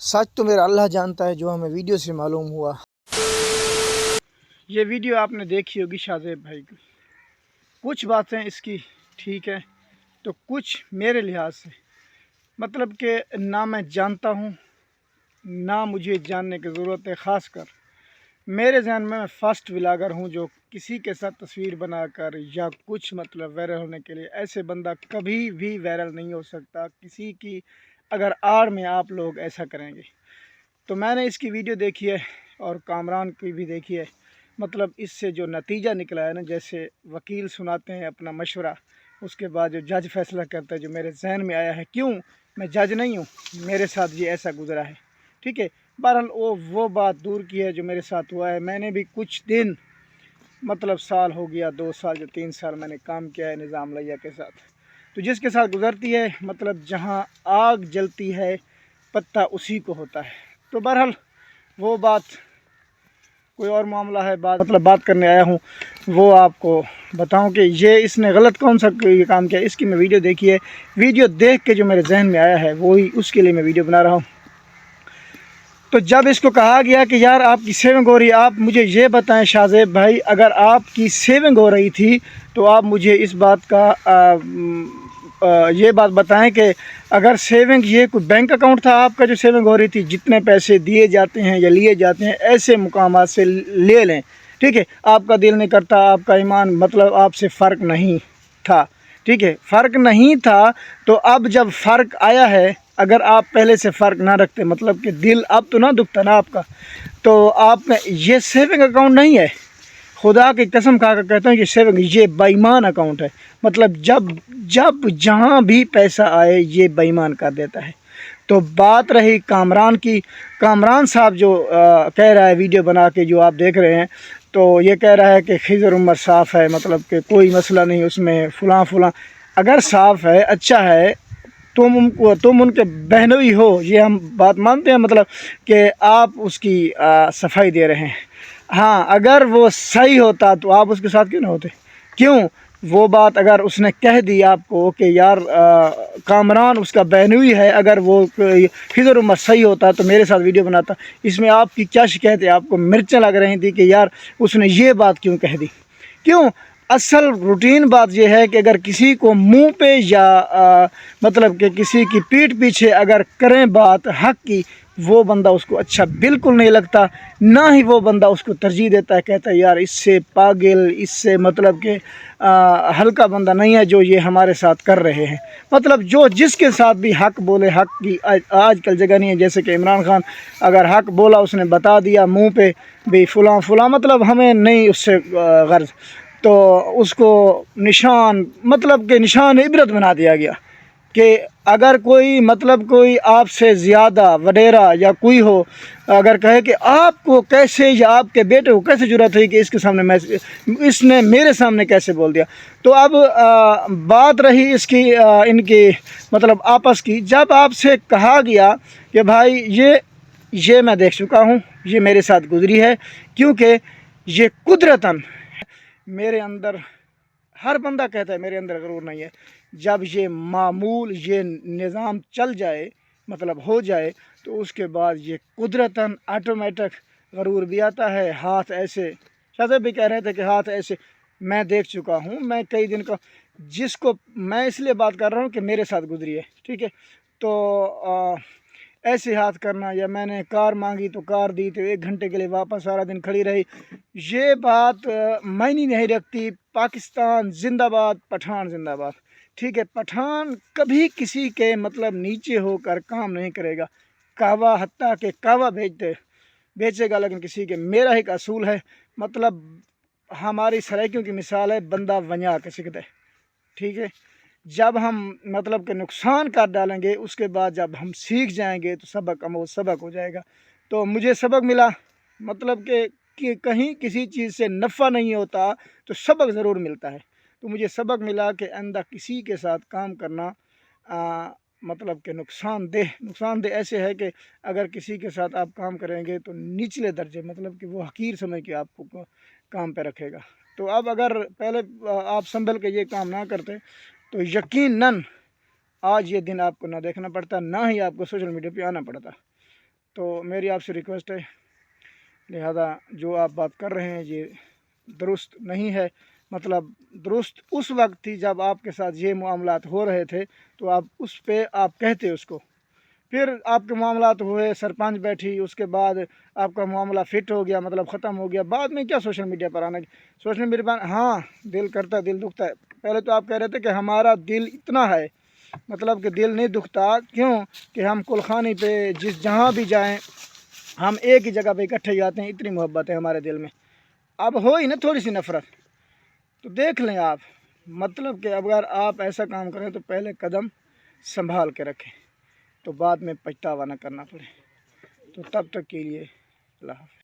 سچ تو میرا اللہ جانتا ہے، جو ہمیں ویڈیو سے معلوم ہوا۔ یہ ویڈیو آپ نے دیکھی ہوگی شاہزیب بھائی کی، کچھ باتیں اس کی ٹھیک ہے تو کچھ میرے لحاظ سے مطلب کہ نہ میں جانتا ہوں نہ مجھے جاننے کی ضرورت ہے۔ خاص کر میرے ذہن میں فرسٹ ولاگر ہوں جو کسی کے ساتھ تصویر بنا کر یا کچھ مطلب وائرل ہونے کے لیے، ایسے بندہ کبھی بھی وائرل نہیں ہو سکتا کسی کی اگر آڑ میں آپ لوگ ایسا کریں گے۔ تو میں نے اس کی ویڈیو دیکھی ہے اور کامران کی بھی دیکھی ہے، مطلب اس سے جو نتیجہ نکلا ہے نا، جیسے وکیل سناتے ہیں اپنا مشورہ، اس کے بعد جو جج فیصلہ کرتا ہے، جو میرے ذہن میں آیا ہے، کیوں میں جج نہیں ہوں، میرے ساتھ یہ ایسا گزرا ہے، ٹھیک ہے۔ بہرحال وہ بات دور کی ہے جو میرے ساتھ ہوا ہے۔ میں نے بھی کچھ دن مطلب سال ہو گیا، 2 سال یا 3 سال میں نے کام کیا ہے نظام الیہ کے ساتھ، تو جس کے ساتھ گزرتی ہے مطلب جہاں آگ جلتی ہے پتہ اسی کو ہوتا ہے۔ تو بہرحال وہ بات کوئی اور معاملہ ہے، بات کرنے آیا ہوں وہ آپ کو بتاؤں کہ یہ اس نے غلط کون سا یہ کام کیا۔ اس کی میں ویڈیو دیکھی ہے، ویڈیو دیکھ کے جو میرے ذہن میں آیا ہے وہی اس کے لیے میں ویڈیو بنا رہا ہوں۔ تو جب اس کو کہا گیا کہ یار آپ کی سیونگ ہو رہی ہے، آپ مجھے یہ بتائیں شاہزیب بھائی، اگر آپ کی سیونگ ہو رہی تھی تو آپ مجھے اس بات کا یہ بات بتائیں کہ اگر سیونگ یہ کوئی بینک اکاؤنٹ تھا آپ کا جو سیونگ ہو رہی تھی، جتنے پیسے دیے جاتے ہیں یا لیے جاتے ہیں ایسے مقامات سے لے لیں، ٹھیک ہے۔ آپ کا دل نہیں کرتا، آپ کا ایمان مطلب آپ سے فرق نہیں تھا، ٹھیک ہے، فرق نہیں تھا، تو اب جب فرق آیا ہے، اگر آپ پہلے سے فرق نہ رکھتے مطلب کہ دل اب تو نہ دکھتا نا آپ کا، تو آپ میں یہ سیونگ اکاؤنٹ نہیں ہے، خدا کی قسم کھا کر کہتا ہوں یہ سیونگ، یہ بے ایمان اکاؤنٹ ہے۔ مطلب جب جہاں بھی پیسہ آئے یہ بے ایمان کر دیتا ہے۔ تو بات رہی کامران کی، کامران صاحب جو کہہ رہا ہے ویڈیو بنا کے جو آپ دیکھ رہے ہیں، تو یہ کہہ رہا ہے کہ خضر عمر صاف ہے، مطلب کہ کوئی مسئلہ نہیں اس میں، فلاں فلاں۔ اگر صاف ہے، اچھا ہے، تم ان کے بہنوئی ہو، یہ ہم بات مانتے ہیں، مطلب کہ آپ اس کی صفائی دے رہے ہیں۔ ہاں اگر وہ صحیح ہوتا تو آپ اس کے ساتھ کیوں نہ ہوتے؟ کیوں وہ بات اگر اس نے کہہ دی آپ کو کہ یار کامران اس کا بہنوئی ہے، اگر وہ خضر عمر صحیح ہوتا تو میرے ساتھ ویڈیو بناتا، اس میں آپ کی کیا شکایت ہے؟ آپ کو مرچیں لگ رہی تھی کہ یار اس نے یہ بات کیوں کہہ دی؟ کیوں؟ اصل روٹین بات یہ ہے کہ اگر کسی کو منہ پہ یا مطلب کہ کسی کی پیٹھ پیچھے اگر کریں بات حق کی، وہ بندہ اس کو اچھا بالکل نہیں لگتا، نہ ہی وہ بندہ اس کو ترجیح دیتا ہے، کہتا ہے یار اس سے پاگل، اس سے مطلب کہ ہلکا بندہ نہیں ہے جو یہ ہمارے ساتھ کر رہے ہیں۔ مطلب جو جس کے ساتھ بھی حق بولے، حق کی آج کل جگہ نہیں ہے، جیسے کہ عمران خان اگر حق بولا، اس نے بتا دیا منہ پہ بھی فلاں فلاں، مطلب ہمیں نہیں اس سے غرض، تو اس کو نشان مطلب کہ نشان عبرت بنا دیا گیا کہ اگر کوئی مطلب کوئی آپ سے زیادہ وڈیرا یا کوئی ہو، اگر کہے کہ آپ کو کیسے یا آپ کے بیٹے کو کیسے جرأت ہوئی کہ اس کے سامنے اس نے میرے سامنے کیسے بول دیا۔ تو اب بات رہی اس کی ان کی مطلب آپس کی، جب آپ سے کہا گیا کہ بھائی یہ میں دیکھ چکا ہوں، یہ میرے ساتھ گزری ہے، کیونکہ یہ قدرتاً میرے اندر، ہر بندہ کہتا ہے میرے اندر غرور نہیں ہے، جب یہ معمول یہ نظام چل جائے مطلب ہو جائے تو اس کے بعد یہ قدرتاً آٹومیٹک غرور بھی آتا ہے۔ ہاتھ ایسے شاہزیب بھی کہہ رہے تھے کہ ہاتھ ایسے، میں دیکھ چکا ہوں، میں کئی دن کا، جس کو میں اس لیے بات کر رہا ہوں کہ میرے ساتھ گزری ہے، ٹھیک ہے۔ تو ایسے ہاتھ کرنا، یا میں نے کار مانگی تو کار دی تو 1 گھنٹے کے لیے واپس سارا دن کھڑی رہی، یہ بات معنی نہیں رکھتی۔ پاکستان زندہ باد، پٹھان زندہ باد، ٹھیک ہے۔ پٹھان کبھی کسی کے مطلب نیچے ہو کر کام نہیں کرے گا، کہوا حتیٰ کہ کہوا بیچے گا، لیکن کسی کے، میرا ایک اصول ہے، مطلب ہماری سرائکیوں کی مثال ہے، بندہ ونیا کے سکھتا ہے، ٹھیک ہے۔ جب ہم مطلب کہ نقصان کر ڈالیں گے، اس کے بعد جب ہم سیکھ جائیں گے تو سبق ہو جائے گا۔ تو مجھے سبق ملا، مطلب کہ کہیں کسی چیز سے نفع نہیں ہوتا تو سبق ضرور ملتا ہے۔ تو مجھے سبق ملا کہ آئندہ کسی کے ساتھ کام کرنا مطلب کہ نقصان دہ ایسے ہے کہ اگر کسی کے ساتھ آپ کام کریں گے تو نچلے درجے، مطلب کہ وہ حقیر سمجھ کے آپ کو کام پہ رکھے گا۔ تو اب اگر پہلے آپ سنبھل کے یہ کام نہ کرتے تو یقیناً آج یہ دن آپ کو نہ دیکھنا پڑتا، نہ ہی آپ کو سوشل میڈیا پہ آنا پڑتا۔ تو میری آپ سے ریکویسٹ ہے، لہذا جو آپ بات کر رہے ہیں یہ درست نہیں ہے. مطلب درست اس وقت تھی جب آپ کے ساتھ یہ معاملات ہو رہے تھے، تو آپ اس پہ آپ کہتے اس کو. پھر آپ کے معاملات ہوئے، سرپنچ بیٹھی، اس کے بعد آپ کا معاملہ فٹ ہو گیا، مطلب ختم ہو گیا. بعد میں کیا سوشل میڈیا پر آنا؟ سوشل میڈیا پر ہاں دل کرتا ہے، دل دکھتا ہے. پہلے تو آپ کہہ رہے تھے کہ ہمارا دل اتنا ہے، مطلب کہ دل نہیں دکھتا. کیوں کہ ہم کلخانی پہ جہاں بھی جائیں ہم ایک ہی جگہ پہ اکٹھے جاتے ہیں، اتنی محبت ہے ہمارے دل میں. اب ہو ہی نا تھوڑی سی نفرت، تو دیکھ لیں آپ. مطلب کہ اگر آپ ایسا کام کریں تو پہلے قدم سنبھال کے رکھیں، تو بعد میں پچھتاوا نہ کرنا پڑے. تو تب تک کے لیے اللہ حافظ.